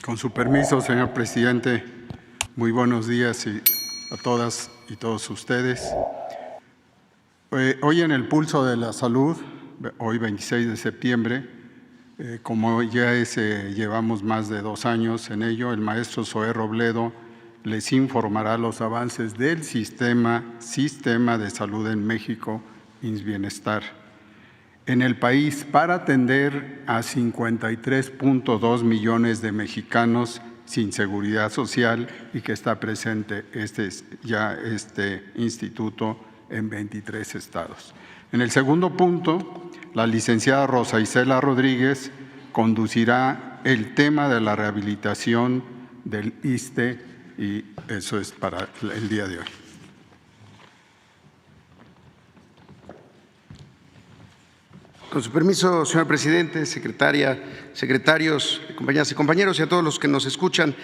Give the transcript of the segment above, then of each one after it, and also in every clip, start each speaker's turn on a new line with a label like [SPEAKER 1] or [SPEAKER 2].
[SPEAKER 1] Con su permiso, señor presidente, muy buenos días a todas y todos ustedes. Hoy en el Pulso de la Salud, hoy 26 de septiembre, como ya llevamos más de 2 años en ello, el maestro Zoé Robledo les informará los avances del sistema de salud en México, IMSS Bienestar, en el país para atender a 53.2 millones de mexicanos sin seguridad social y que está presente este instituto en 23 estados. En el segundo punto, la licenciada Rosa Isela Rodríguez conducirá el tema de la rehabilitación del ISSSTE y eso es para el día de hoy.
[SPEAKER 2] Con su permiso, señor presidente, secretaria, secretarios, compañeras y compañeros y a todos los que nos escuchan.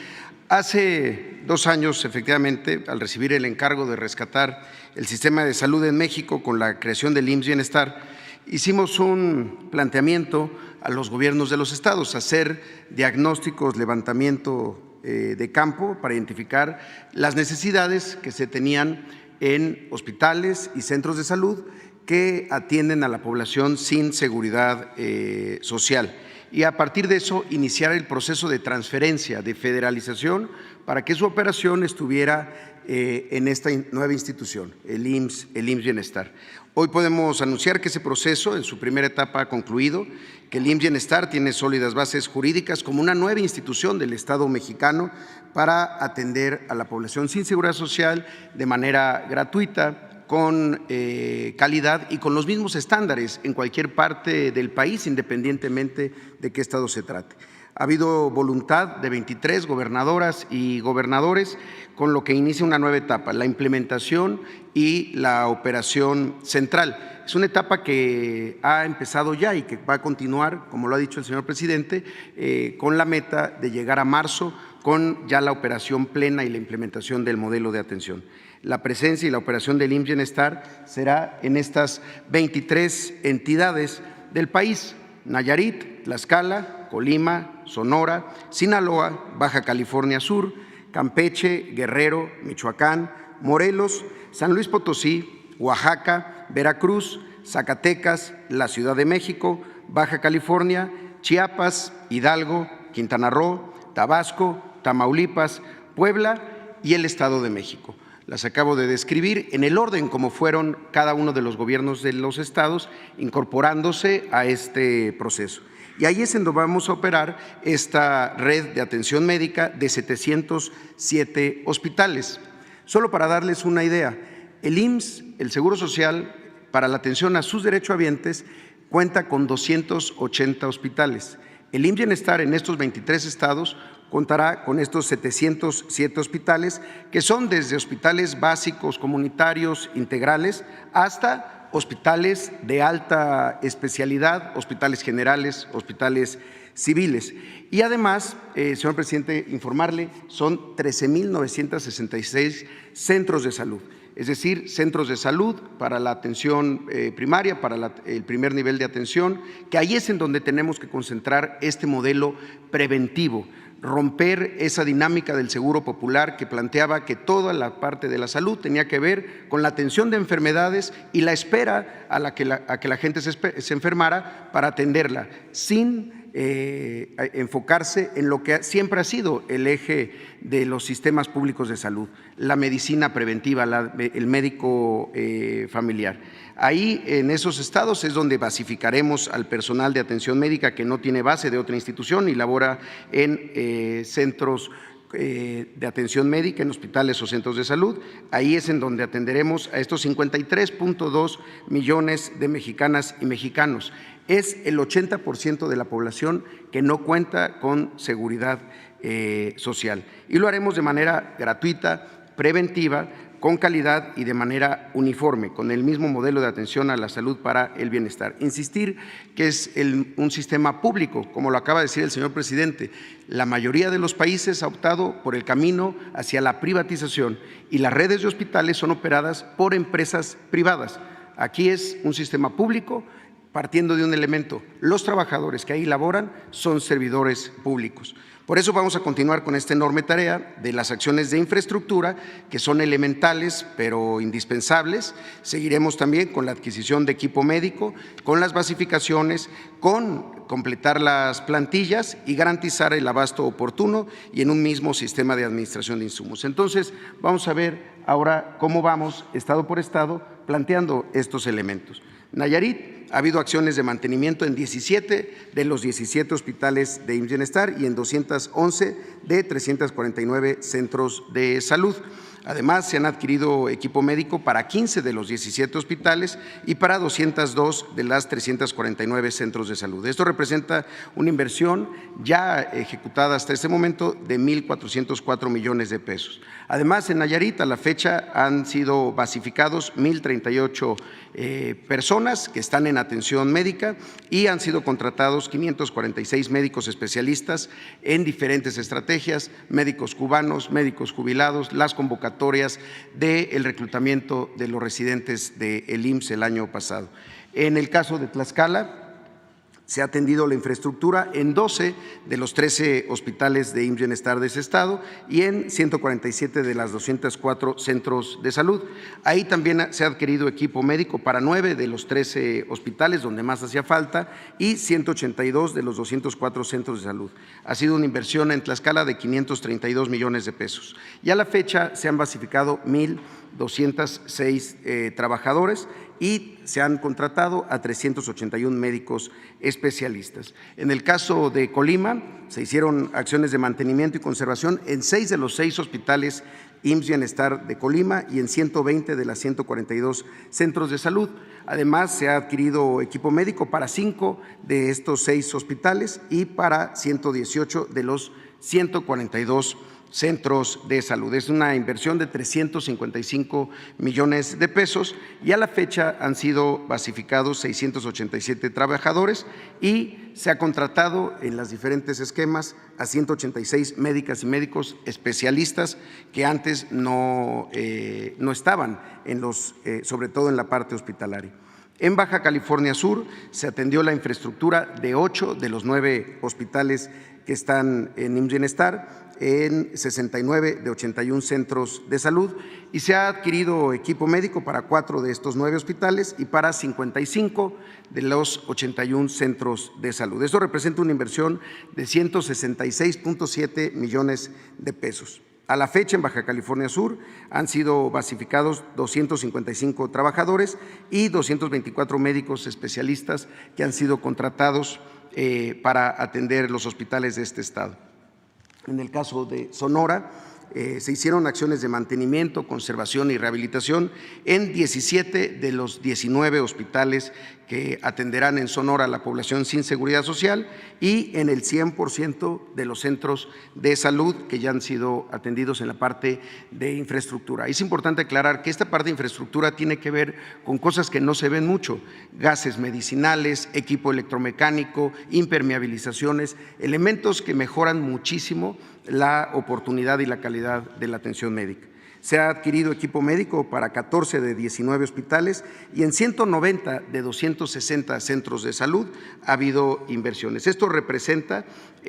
[SPEAKER 2] Hace 2 años, efectivamente, al recibir el encargo de rescatar el sistema de salud en México con la creación del IMSS Bienestar, hicimos un planteamiento a los gobiernos de los estados, hacer diagnósticos, levantamiento de campo para identificar las necesidades que se tenían en hospitales y centros de salud que atienden a la población sin seguridad social. Y a partir de eso, iniciar el proceso de transferencia, de federalización, para que su operación estuviera en esta nueva institución, el IMSS Bienestar. Hoy podemos anunciar que ese proceso, en su primera etapa, ha concluido, que el IMSS Bienestar tiene sólidas bases jurídicas como una nueva institución del Estado mexicano para atender a la población sin seguridad social de manera gratuita, con calidad y con los mismos estándares en cualquier parte del país, independientemente de qué estado se trate. Ha habido voluntad de 23 gobernadoras y gobernadores, con lo que inicia una nueva etapa, la implementación y la operación central. Es una etapa que ha empezado ya y que va a continuar, como lo ha dicho el señor presidente, con la meta de llegar a marzo con ya la operación plena y la implementación del modelo de atención. La presencia y la operación del IMSS Bienestar será en estas 23 entidades del país: Nayarit, Tlaxcala, Colima, Sonora, Sinaloa, Baja California Sur, Campeche, Guerrero, Michoacán, Morelos, San Luis Potosí, Oaxaca, Veracruz, Zacatecas, la Ciudad de México, Baja California, Chiapas, Hidalgo, Quintana Roo, Tabasco, Tamaulipas, Puebla y el Estado de México. Las acabo de describir en el orden como fueron cada uno de los gobiernos de los estados incorporándose a este proceso. Y ahí es en donde vamos a operar esta red de atención médica de 707 hospitales. Solo para darles una idea, el IMSS, el Seguro Social, para la atención a sus derechohabientes, cuenta con 280 hospitales. El IMSS Bienestar en estos 23 estados contará con estos 707 hospitales, que son desde hospitales básicos, comunitarios, integrales, hasta hospitales de alta especialidad, hospitales generales, hospitales civiles. Y además, señor presidente, informarle, son 13.966 centros de salud, es decir, centros de salud para la atención primaria, para el primer nivel de atención, que ahí es en donde tenemos que concentrar este modelo preventivo, romper esa dinámica del seguro popular que planteaba que toda la parte de la salud tenía que ver con la atención de enfermedades y la espera a que la gente se enfermara para atenderla, sin enfocarse en lo que siempre ha sido el eje de los sistemas públicos de salud, la medicina preventiva, el médico familiar. Ahí, en esos estados, es donde basificaremos al personal de atención médica que no tiene base de otra institución y labora en centros de atención médica, en hospitales o centros de salud. Ahí es en donde atenderemos a estos 53.2 millones de mexicanas y mexicanos. Es el 80% de la población que no cuenta con seguridad social. Y lo haremos de manera gratuita, preventiva, con calidad y de manera uniforme, con el mismo modelo de atención a la salud para el bienestar. Insistir que es un sistema público, como lo acaba de decir el señor presidente. La mayoría de los países ha optado por el camino hacia la privatización y las redes de hospitales son operadas por empresas privadas. Aquí es un sistema público partiendo de un elemento: los trabajadores que ahí laboran son servidores públicos. Por eso vamos a continuar con esta enorme tarea de las acciones de infraestructura, que son elementales pero indispensables. Seguiremos también con la adquisición de equipo médico, con las basificaciones, con completar las plantillas y garantizar el abasto oportuno y en un mismo sistema de administración de insumos. Entonces, vamos a ver ahora cómo vamos, estado por estado, planteando estos elementos. Nayarit, ha habido acciones de mantenimiento en 17 de los 17 hospitales de IMSS Bienestar y en 211 de 349 centros de salud. Además, se han adquirido equipo médico para 15 de los 17 hospitales y para 202 de las 349 centros de salud. Esto representa una inversión ya ejecutada hasta este momento de 1,404 millones de pesos. Además, en Nayarit, a la fecha, han sido basificados 1,038 personas que están en atención médica y han sido contratados 546 médicos especialistas en diferentes estrategias, médicos cubanos, médicos jubilados, las convocatorias del reclutamiento de los residentes del IMSS el año pasado. En el caso de Tlaxcala, se ha atendido la infraestructura en 12 de los 13 hospitales de IMSS Bienestar de ese estado y en 147 de las 204 centros de salud. Ahí también se ha adquirido equipo médico para 9 de los 13 hospitales donde más hacía falta y 182 de los 204 centros de salud. Ha sido una inversión en Tlaxcala de 532 millones de pesos. Y a la fecha se han basificado 1,206 trabajadores y se han contratado a 381 médicos especialistas. En el caso de Colima, se hicieron acciones de mantenimiento y conservación en 6 de los 6 hospitales IMSS Bienestar de Colima y en 120 de las 142 centros de salud. Además, se ha adquirido equipo médico para 5 de estos 6 hospitales y para 118 de los 142 centros de salud. Es una inversión de 355 millones de pesos y a la fecha han sido basificados 687 trabajadores y se ha contratado en los diferentes esquemas a 186 médicas y médicos especialistas que antes no estaban sobre todo en la parte hospitalaria. En Baja California Sur se atendió la infraestructura de 8 de los 9 hospitales que están en IMSS Bienestar, en 69 de 81 centros de salud y se ha adquirido equipo médico para 4 de estos 9 hospitales y para 55 de los 81 centros de salud. Esto representa una inversión de 166.7 millones de pesos. A la fecha, en Baja California Sur han sido basificados 255 trabajadores y 224 médicos especialistas que han sido contratados para atender los hospitales de este estado. En el caso de Sonora, se hicieron acciones de mantenimiento, conservación y rehabilitación en 17 de los 19 hospitales que atenderán en Sonora a la población sin seguridad social y en el 100% de los centros de salud que ya han sido atendidos en la parte de infraestructura. Es importante aclarar que esta parte de infraestructura tiene que ver con cosas que no se ven mucho: gases medicinales, equipo electromecánico, impermeabilizaciones, elementos que mejoran muchísimo la oportunidad y la calidad de la atención médica. Se ha adquirido equipo médico para 14 de 19 hospitales y en 190 de 260 centros de salud ha habido inversiones. Esto representa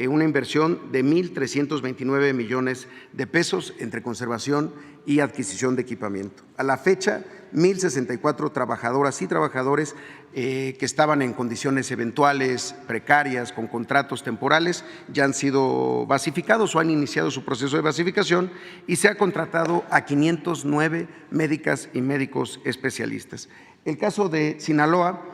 [SPEAKER 2] una inversión de 1,329 millones de pesos entre conservación y adquisición de equipamiento. A la fecha, 1,064 trabajadoras y trabajadores que estaban en condiciones eventuales, precarias, con contratos temporales, ya han sido basificados o han iniciado su proceso de basificación y se ha contratado a 509 médicas y médicos especialistas. El caso de Sinaloa,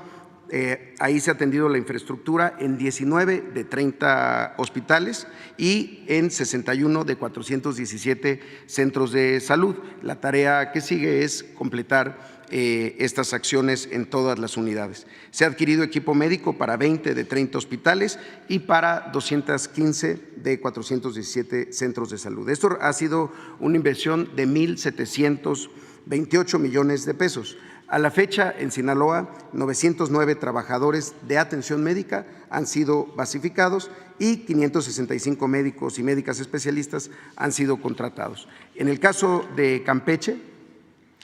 [SPEAKER 2] ahí se ha atendido la infraestructura en 19 de 30 hospitales y en 61 de 417 centros de salud. La tarea que sigue es completar estas acciones en todas las unidades. Se ha adquirido equipo médico para 20 de 30 hospitales y para 215 de 417 centros de salud. Esto ha sido una inversión de 1,728 millones de pesos. A la fecha, en Sinaloa, 909 trabajadores de atención médica han sido basificados y 565 médicos y médicas especialistas han sido contratados. En el caso de Campeche,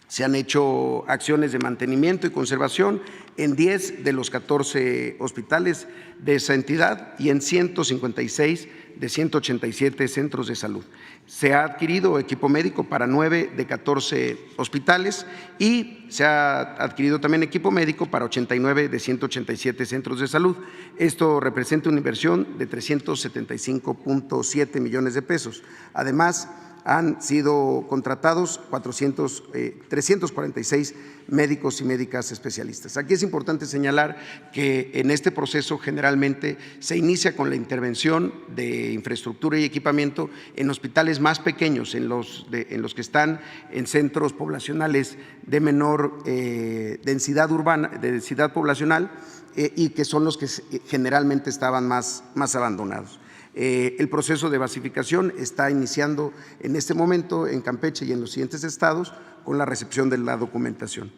[SPEAKER 2] Se han hecho acciones de mantenimiento y conservación en 10 de los 14 hospitales de esa entidad y en 156 de 187 centros de salud. Se ha adquirido equipo médico para 9 de 14 hospitales y se ha adquirido también equipo médico para 89 de 187 centros de salud. Esto representa una inversión de 375.7 millones de pesos. Además, han sido contratados 346 médicos y médicas especialistas. Aquí es importante señalar que en este proceso generalmente se inicia con la intervención de infraestructura y equipamiento en hospitales más pequeños, en los que están en centros poblacionales de menor densidad urbana, de densidad poblacional, y que son los que generalmente estaban más abandonados. El proceso de basificación está iniciando en este momento en Campeche y en los siguientes estados con la recepción de la documentación.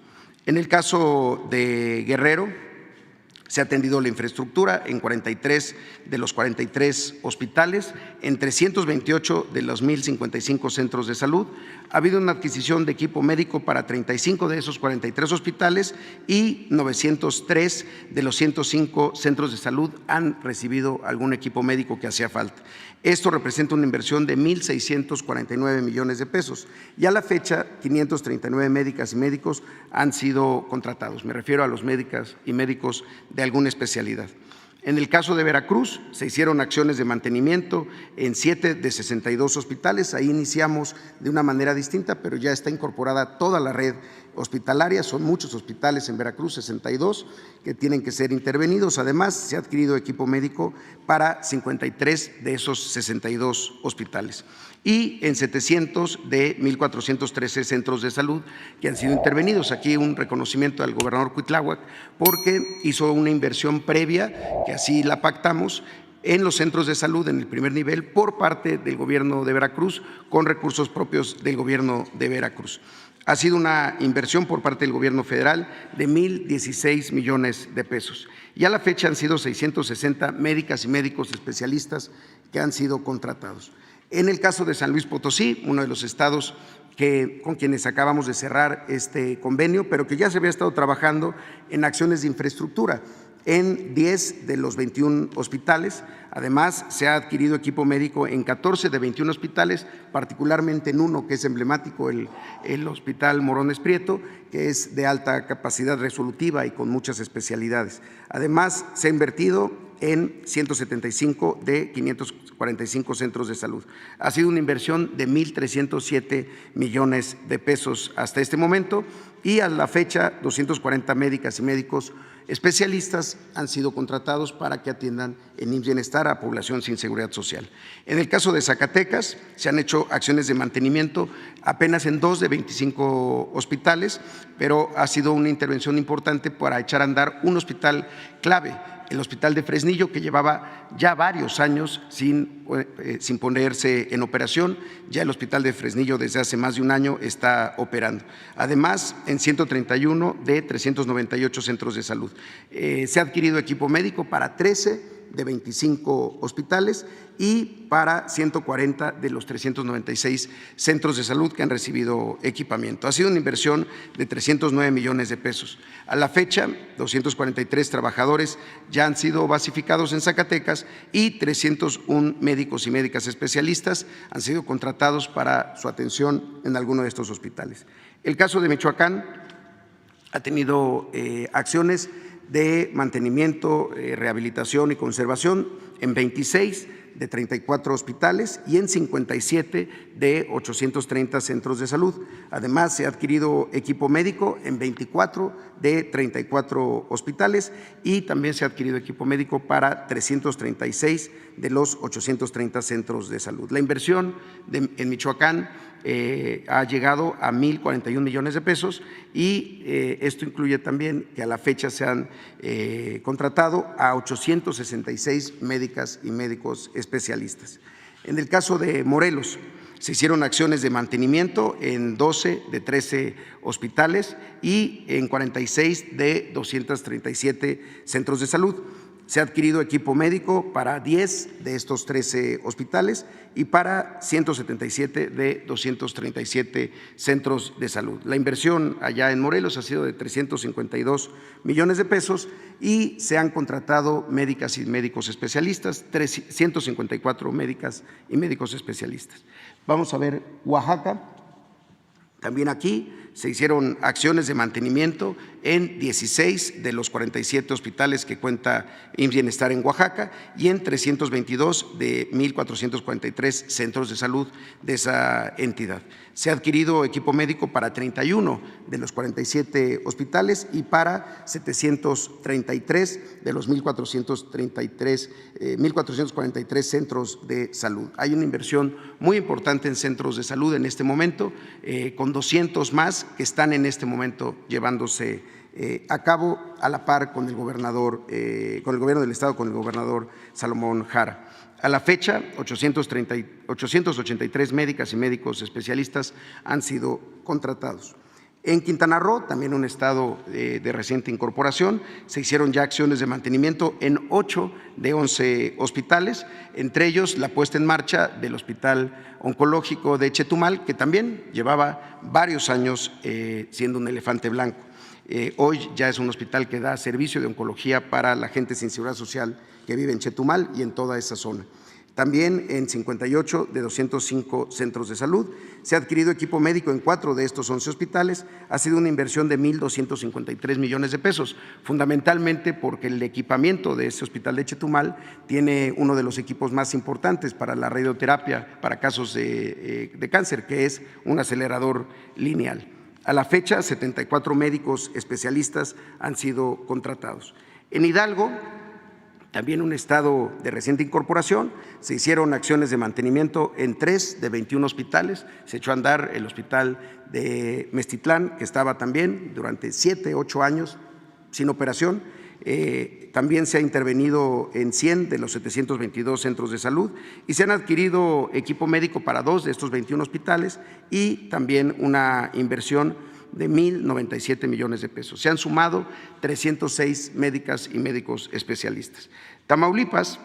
[SPEAKER 2] En el caso de Guerrero, se ha atendido la infraestructura en 43 de los 43 hospitales, en 328 de los 1,055 centros de salud. Ha habido una adquisición de equipo médico para 35 de esos 43 hospitales y 903 de los 105 centros de salud han recibido algún equipo médico que hacía falta. Esto representa una inversión de 1,649 millones de pesos y a la fecha 539 médicas y médicos han sido contratados. Me refiero a los médicas y médicos de alguna especialidad. En el caso de Veracruz, se hicieron acciones de mantenimiento en 7 de 62 hospitales. Ahí iniciamos de una manera distinta, pero ya está incorporada toda la red hospitalaria. Son muchos hospitales en Veracruz, 62, que tienen que ser intervenidos. Además, se ha adquirido equipo médico para 53 de esos 62 hospitales y en 700 de 1,413 centros de salud que han sido intervenidos. Aquí un reconocimiento al gobernador Cuitláhuac porque hizo una inversión previa, que así la pactamos, en los centros de salud en el primer nivel por parte del gobierno de Veracruz con recursos propios del gobierno de Veracruz. Ha sido una inversión por parte del gobierno federal de 1,016 millones de pesos y a la fecha han sido 660 médicas y médicos especialistas que han sido contratados. En el caso de San Luis Potosí, uno de los estados con quienes acabamos de cerrar este convenio, pero que ya se había estado trabajando en acciones de infraestructura en 10 de los 21 hospitales. Además, se ha adquirido equipo médico en 14 de 21 hospitales, particularmente en uno que es emblemático, el Hospital Morones Prieto, que es de alta capacidad resolutiva y con muchas especialidades. Además, se ha invertido en 175 de 545 centros de salud. Ha sido una inversión de 1,307 millones de pesos hasta este momento y a la fecha 240 médicas y médicos especialistas han sido contratados para que atiendan en IMSS Bienestar a población sin seguridad social. En el caso de Zacatecas, se han hecho acciones de mantenimiento apenas en 2 de 25 hospitales, pero ha sido una intervención importante para echar a andar un hospital clave, el Hospital de Fresnillo, que llevaba ya varios años sin ponerse en operación. Ya el Hospital de Fresnillo desde hace más de un año está operando. Además, en 131 de 398 centros de salud. Se ha adquirido equipo médico para 13 de 25 hospitales y para 140 de los 396 centros de salud que han recibido equipamiento. Ha sido una inversión de 309 millones de pesos. A la fecha, 243 trabajadores ya han sido basificados en Zacatecas y 301 médicos y médicas especialistas han sido contratados para su atención en alguno de estos hospitales. El caso de Michoacán ha tenido acciones de mantenimiento, rehabilitación y conservación en 26 de 34 hospitales y en 57 de 830 centros de salud. Además, se ha adquirido equipo médico en 24 de 34 hospitales y también se ha adquirido equipo médico para 336 de los 830 centros de salud. La inversión en Michoacán ha llegado a 1,041 millones de pesos y esto incluye también que a la fecha se han contratado a 866 médicas y médicos especialistas. En el caso de Morelos, se hicieron acciones de mantenimiento en 12 de 13 hospitales y en 46 de 237 centros de salud. Se ha adquirido equipo médico para 10 de estos 13 hospitales y para 177 de 237 centros de salud. La inversión allá en Morelos ha sido de 352 millones de pesos y se han contratado médicas y médicos especialistas, 154 médicas y médicos especialistas. Vamos a ver Oaxaca. También aquí se hicieron acciones de mantenimiento en 16 de los 47 hospitales que cuenta IMSS Bienestar en Oaxaca y en 322 de 1,443 centros de salud de esa entidad. Se ha adquirido equipo médico para 31 de los 47 hospitales y para 733 de los 1,443 centros de salud. Hay una inversión muy importante en centros de salud en este momento, con 200 más que están en este momento llevándose a cabo a la par con el gobernador, con el gobierno del estado, con el gobernador Salomón Jara. A la fecha, 883 médicas y médicos especialistas han sido contratados. En Quintana Roo, también un estado de reciente incorporación, se hicieron ya acciones de mantenimiento en 8 de 11 hospitales, entre ellos la puesta en marcha del Hospital Oncológico de Chetumal, que también llevaba varios años siendo un elefante blanco. Hoy ya es un hospital que da servicio de oncología para la gente sin seguridad social que vive en Chetumal y en toda esa zona. También en 58 de 205 centros de salud. Se ha adquirido equipo médico en 4 de estos 11 hospitales. Ha sido una inversión de 1,253 millones de pesos, fundamentalmente porque el equipamiento de ese hospital de Chetumal tiene uno de los equipos más importantes para la radioterapia para casos de cáncer, que es un acelerador lineal. A la fecha, 74 médicos especialistas han sido contratados. En Hidalgo, también un estado de reciente incorporación, se hicieron acciones de mantenimiento en 3 de 21 hospitales. Se echó a andar el hospital de Meztitlán, que estaba también durante 7, 8 años sin operación. También se ha intervenido en 100 de los 722 centros de salud y se han adquirido equipo médico para 2 de estos 21 hospitales y también una inversión de 1,097 millones de pesos. Se han sumado 306 médicas y médicos especialistas. Tamaulipas,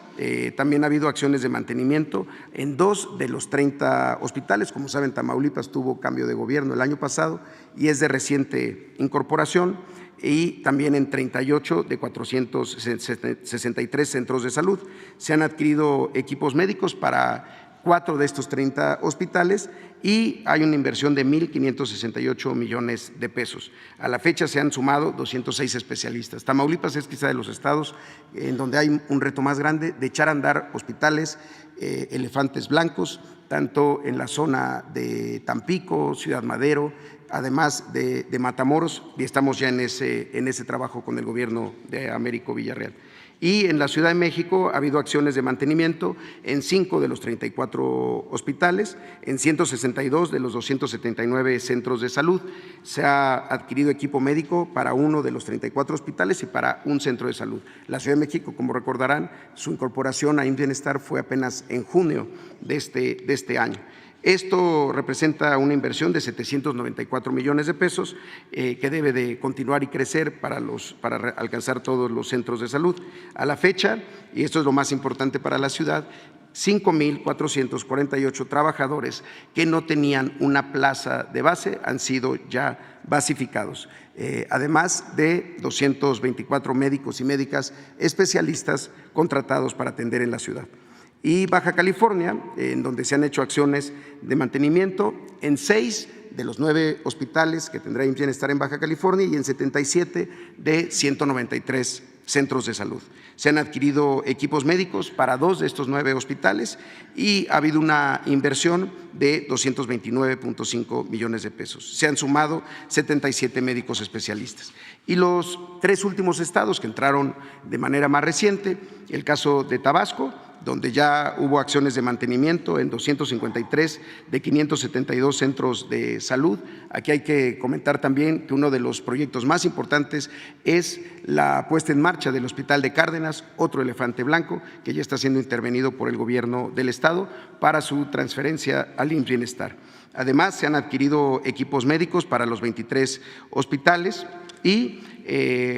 [SPEAKER 2] también ha habido acciones de mantenimiento en 2 de los 30 hospitales. Como saben, Tamaulipas tuvo cambio de gobierno el año pasado y es de reciente incorporación, y también en 38 de 463 centros de salud. Se han adquirido equipos médicos para 4 de estos 30 hospitales y hay una inversión de 1,568 millones de pesos. A la fecha se han sumado 206 especialistas. Tamaulipas es quizá de los estados en donde hay un reto más grande de echar a andar hospitales elefantes blancos, tanto en la zona de Tampico, Ciudad Madero, además de Matamoros, y estamos ya en ese trabajo con el gobierno de Américo Villarreal. Y en la Ciudad de México ha habido acciones de mantenimiento en 5 de los 34 hospitales, en 162 de los 279 centros de salud. Se ha adquirido equipo médico para 1 de los 34 hospitales y para un centro de salud. La Ciudad de México, como recordarán, su incorporación a IMSS Bienestar fue apenas en junio de este año. Esto representa una inversión de 794 millones de pesos que debe de continuar y crecer para alcanzar todos los centros de salud. A la fecha, y esto es lo más importante para la ciudad, 5,448 trabajadores que no tenían una plaza de base han sido ya basificados, además de 224 médicos y médicas especialistas contratados para atender en la ciudad. Y Baja California, en donde se han hecho acciones de mantenimiento en 6 de los 9 hospitales que tendrá IMSS Bienestar en Baja California y en 77 de 193 centros de salud. Se han adquirido equipos médicos para 2 de estos 9 hospitales y ha habido una inversión de 229,5 millones de pesos. Se han sumado 77 médicos especialistas. Y los 3 últimos estados que entraron de manera más reciente, el caso de Tabasco, donde ya hubo acciones de mantenimiento en 253 de 572 centros de salud. Aquí hay que comentar también que uno de los proyectos más importantes es la puesta en marcha del Hospital de Cárdenas, otro elefante blanco que ya está siendo intervenido por el gobierno del estado para su transferencia al IMSS Bienestar. Además, se han adquirido equipos médicos para los 23 hospitales y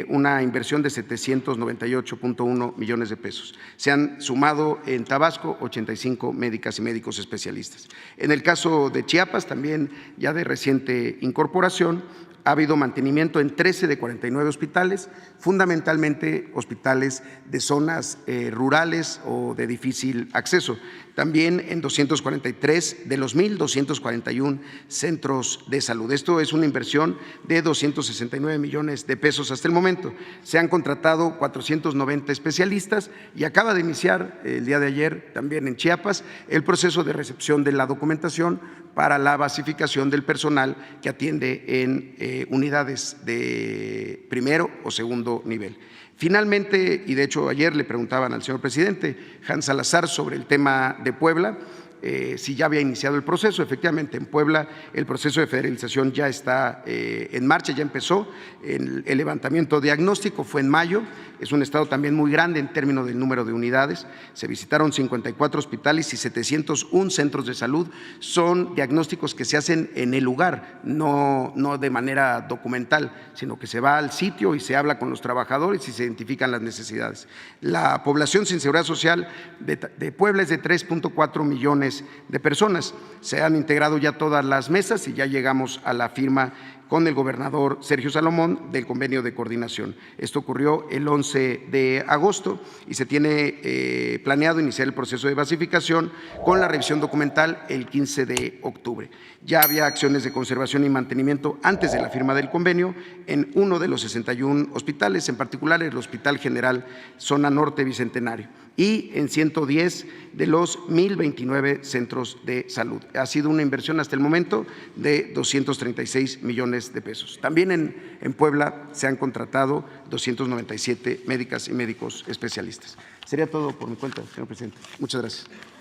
[SPEAKER 2] una inversión de 798.1 millones de pesos. Se han sumado en Tabasco 85 médicas y médicos especialistas. En el caso de Chiapas, también ya de reciente incorporación, ha habido mantenimiento en 13 de 49 hospitales, fundamentalmente hospitales de zonas rurales o de difícil acceso. También en 243 de los 1,241 centros de salud. Esto es una inversión de 269 millones de pesos hasta el momento. Se han contratado 490 especialistas y acaba de iniciar el día de ayer también en Chiapas el proceso de recepción de la documentación para la basificación del personal que atiende en unidades de primero o segundo nivel. Finalmente, y de hecho ayer le preguntaban al señor presidente Hans Salazar sobre el tema de Puebla, si ya había iniciado el proceso. Efectivamente, en Puebla el proceso de federalización ya está en marcha, ya empezó. El levantamiento diagnóstico fue en mayo. Es un estado también muy grande en términos del número de unidades. Se visitaron 54 hospitales y 701 centros de salud. Son diagnósticos que se hacen en el lugar, no de manera documental, sino que se va al sitio y se habla con los trabajadores y se identifican las necesidades. La población sin seguridad social de Puebla es de 3.4 millones de personas. Se han integrado ya todas las mesas y ya llegamos a la firma con el gobernador Sergio Salomón del convenio de coordinación. Esto ocurrió el 11 de agosto y se tiene planeado iniciar el proceso de basificación con la revisión documental el 15 de octubre. Ya había acciones de conservación y mantenimiento antes de la firma del convenio en uno de los 61 hospitales, en particular el Hospital General Zona Norte Bicentenario, y en 110 de los 1,029 centros de salud. Ha sido una inversión hasta el momento de 236 millones de pesos. También en Puebla se han contratado 297 médicas y médicos especialistas. Sería todo por mi cuenta, señor presidente. Muchas gracias.